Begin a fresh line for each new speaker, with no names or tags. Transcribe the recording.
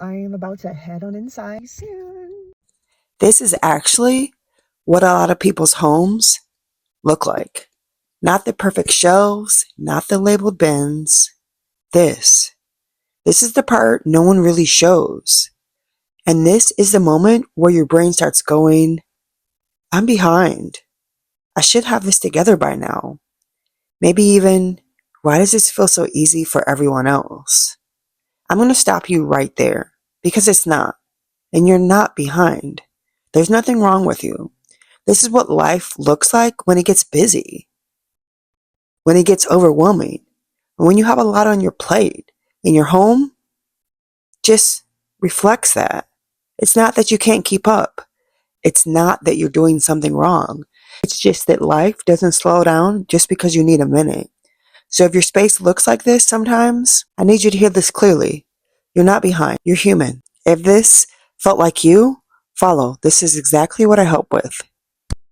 I am about to head on inside soon.
This is actually what a lot of people's homes look like. Not the perfect shelves, not the labeled bins. This. This is the part no one really shows. And this is the moment where your brain starts going, I'm behind. I should have this together by now. Maybe even, why does this feel so easy for everyone else? I'm going to stop you right there because it's not. And you're not behind. There's nothing wrong with you. This is what life looks like when it gets busy, when it gets overwhelming, and when you have a lot on your plate. And your home just reflects that. It's not that you can't keep up. It's not that you're doing something wrong. It's just that life doesn't slow down just because you need a minute. So if your space looks like this sometimes, I need you to hear this clearly. You're not behind. You're human. If this felt like you, follow. This is exactly what I help with.